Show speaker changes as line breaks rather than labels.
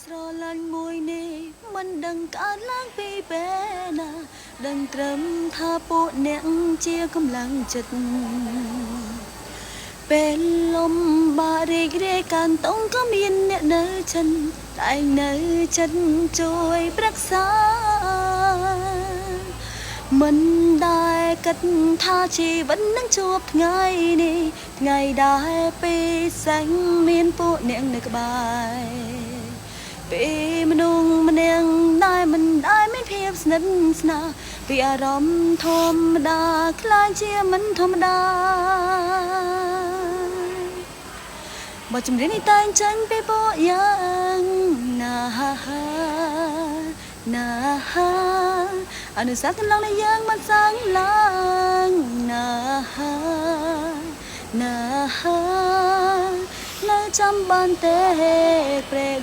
ស្រឡាញ់មួយនេះមិនដឹងកើតឡើងពីពេលណាដឹងត្រឹមថាពួកអ្នកជាកម្លាំងចិត្តពេលលំបាករីករាយកាន់តុងក៏មានអ្នកនៅចិនតែនៅចិត្តជួយប្រឹក្សាមិនដែលគិតថាជីវិតនឹងជួបថ្ងៃនេះថ្ងៃដែលពេលសាញ់មានពួកអ្នកនៅក្បែរពេលមនុស្សម្នាក់ដែលមិនដែលមានភាពស្និទ្ធស្នាលពីអារម្មណ៍ធម្មតាខ្លាចជាមិនធម្មតាបើចម្រៀងនេះតែងចាញ់ពីពួកយ៉ាងណាអនុស្សាវរីយ៍កន្លងនៃយើងមិនសាំងឡើងណានៅចាំបានទេព្រែក